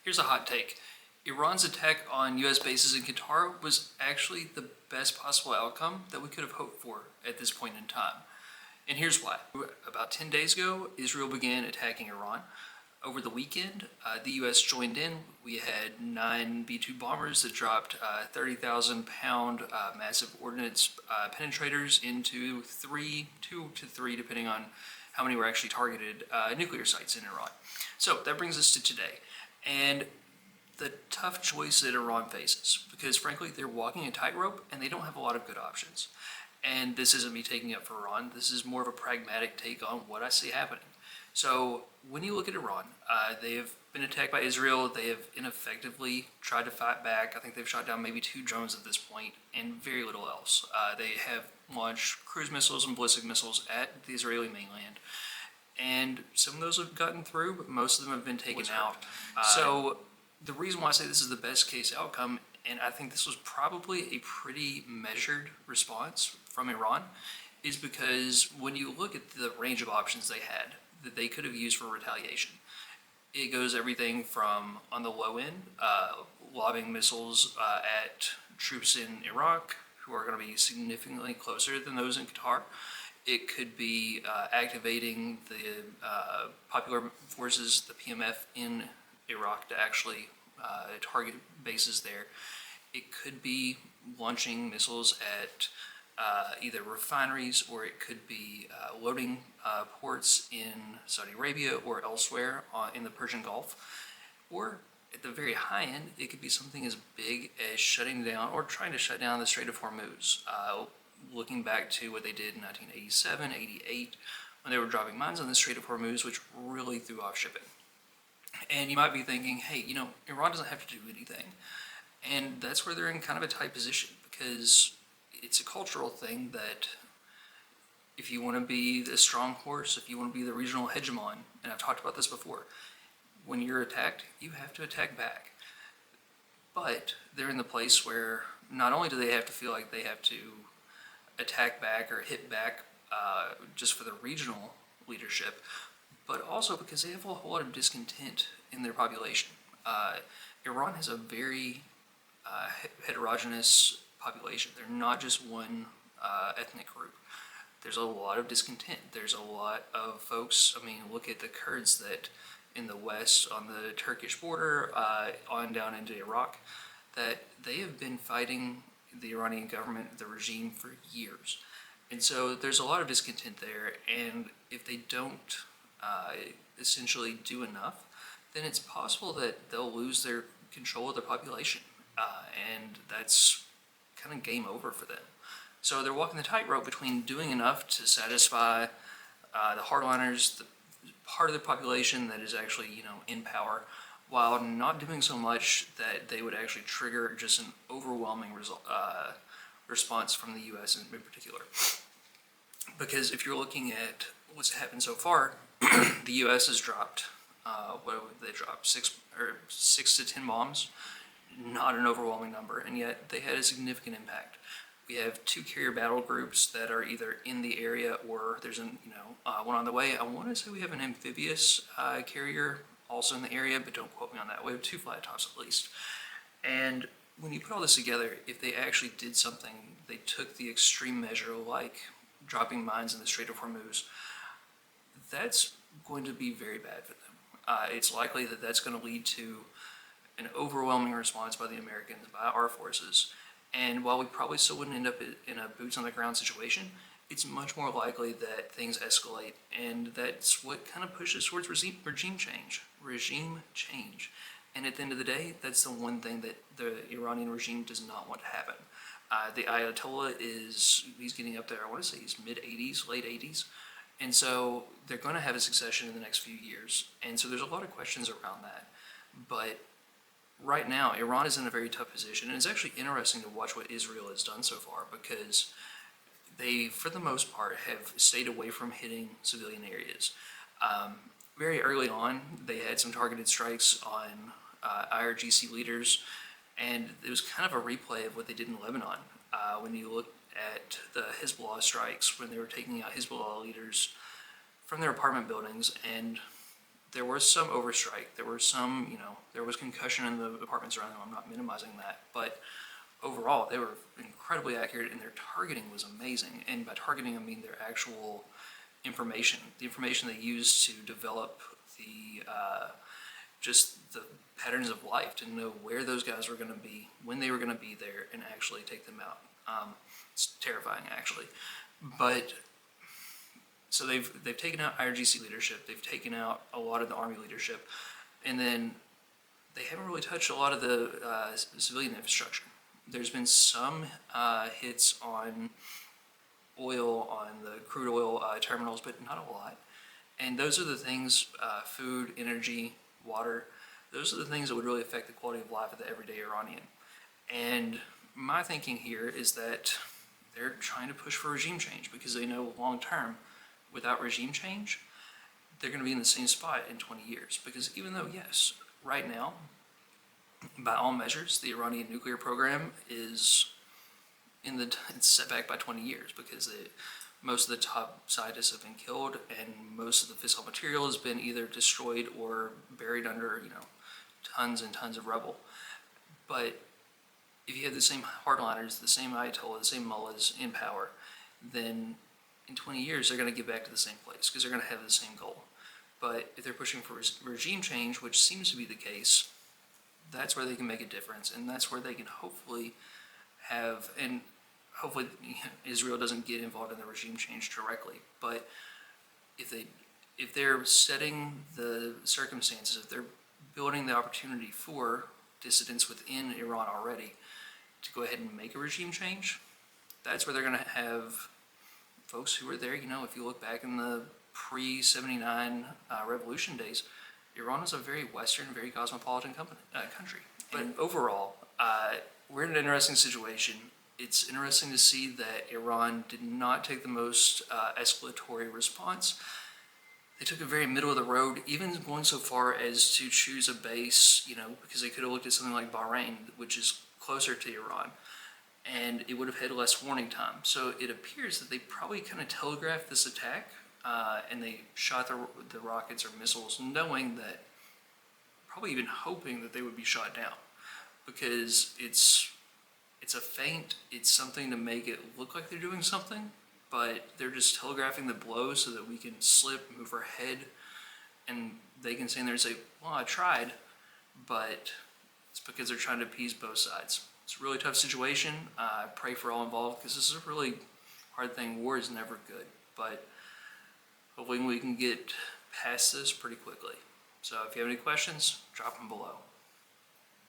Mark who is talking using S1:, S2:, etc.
S1: Here's a hot take. Iran's attack on U.S. bases in Qatar was actually the best possible outcome that we could have hoped for at this point in time. And here's why. About 10 days ago, Israel began attacking Iran. Over the weekend, the U.S. joined in. We had 9 B-2 bombers that dropped 30,000-pound massive ordnance penetrators into 2 to 3, depending on how many were actually targeted, nuclear sites in Iran. So that brings us to today. And the tough choice that Iran faces, because frankly, they're walking a tightrope and they don't have a lot of good options. And this isn't me taking up for Iran. This is more of a pragmatic take on what I see happening. So when you look at Iran, they have been attacked by Israel. They have ineffectively tried to fight back. I think they've shot down maybe 2 drones at this point and very little else. They have launched cruise missiles and ballistic missiles at the Israeli mainland. And some of those have gotten through, but most of them have been taken out. So the reason why I say this is the best case outcome, and I think this was probably a pretty measured response from Iran, is because when you look at the range of options they had that they could have used for retaliation, it goes everything from, on the low end, lobbing missiles at troops in Iraq who are going to be significantly closer than those in Qatar. It could be activating the Popular Forces, the PMF, in Iraq to actually target bases there. It could be launching missiles at either refineries, or it could be loading ports in Saudi Arabia or elsewhere in the Persian Gulf. Or at the very high end, it could be something as big as shutting down or trying to shut down the Strait of Hormuz. Looking back to what they did in 1987, 88, when they were dropping mines on the Strait of Hormuz, which really threw off shipping. And you might be thinking, hey, Iran doesn't have to do anything. And that's where they're in kind of a tight position, because it's a cultural thing that if you want to be the strong horse, if you want to be the regional hegemon, and I've talked about this before, when you're attacked, you have to attack back. But they're in the place where not only do they have to feel like they have to attack back or hit back just for the regional leadership, but also because they have a whole lot of discontent in their population. Iran has a very heterogeneous population. They're not just one ethnic group. There's a lot of discontent. There's a lot of folks, look at the Kurds that in the west on the Turkish border, on down into Iraq, that they have been fighting the Iranian government, the regime, for years. And so there's a lot of discontent there, and if they don't essentially do enough, then it's possible that they'll lose their control of their population, and that's kind of game over for them. So they're walking the tightrope between doing enough to satisfy the hardliners, the part of the population that is actually, in power, while not doing so much that they would actually trigger just an overwhelming response from the U.S. in particular. Because if you're looking at what's happened so far, the U.S. has dropped, six to 10 bombs, not an overwhelming number, and yet they had a significant impact. We have 2 carrier battle groups that are either in the area or there's one on the way. I want to say we have an amphibious carrier also in the area, but don't quote me on that. We have 2 flat tops at least. And when you put all this together, if they actually did something, they took the extreme measure like dropping mines in the Strait of Hormuz, that's going to be very bad for them. It's likely that that's going to lead to an overwhelming response by the Americans, by our forces. And while we probably still wouldn't end up in a boots-on-the-ground situation, it's much more likely that things escalate, and that's what kind of pushes towards regime change. And at the end of the day, that's the one thing that the Iranian regime does not want to happen. The Ayatollah he's getting up there, I want to say he's mid-80s, late 80s, and so they're going to have a succession in the next few years. And so there's a lot of questions around that. But right now, Iran is in a very tough position, and it's actually interesting to watch what Israel has done so far, because they, for the most part, have stayed away from hitting civilian areas. Very early on, they had some targeted strikes on IRGC leaders, and it was kind of a replay of what they did in Lebanon. When you look at the Hezbollah strikes, when they were taking out Hezbollah leaders from their apartment buildings, and there was some overstrike. There were some, there was concussion in the apartments around them. I'm not minimizing that, but overall, they were incredibly accurate, and their targeting was amazing. And by targeting, I mean their actual information, the information they used to develop the just the patterns of life, to know where those guys were going to be, when they were going to be there, and actually take them out. It's terrifying, actually. But so they've taken out IRGC leadership, they've taken out a lot of the Army leadership, and then they haven't really touched a lot of the civilian infrastructure. There's been some hits on oil, on the crude oil terminals, but not a lot. And those are the things, food, energy, water, those are the things that would really affect the quality of life of the everyday Iranian. And my thinking here is that they're trying to push for regime change, because they know long term, without regime change, they're going to be in the same spot in 20 years. Because even though, yes, right now, by all measures, the Iranian nuclear program is it's set back by 20 years, because most of the top scientists have been killed, and most of the fissile material has been either destroyed or buried under, tons and tons of rubble. But if you have the same hardliners, the same Ayatollah, the same mullahs in power, then in 20 years they're going to get back to the same place, because they're going to have the same goal. But if they're pushing for regime change, which seems to be the case, that's where they can make a difference, and that's where they can hopefully have, and hopefully Israel doesn't get involved in the regime change directly, but if they're setting the circumstances, if they're building the opportunity for dissidents within Iran already to go ahead and make a regime change, that's where they're going to have folks who were there. If you look back in the pre-79 revolution days, Iran was a very Western, very cosmopolitan country. But overall, we're in an interesting situation. It's interesting to see that Iran did not take the most escalatory response. They took a very middle of the road, even going so far as to choose a base, because they could have looked at something like Bahrain, which is closer to Iran, and it would have had less warning time. So it appears that they probably kind of telegraphed this attack, and they shot the rockets or missiles knowing that, probably even hoping that they would be shot down, because it's a feint. It's something to make it look like they're doing something, but they're just telegraphing the blow so that we can slip, move our head, and they can stand there and say, well, I tried, but it's because they're trying to appease both sides. It's a really tough situation. I pray for all involved, because this is a really hard thing. War is never good, but hopefully we can get past this pretty quickly. So if you have any questions, drop them below.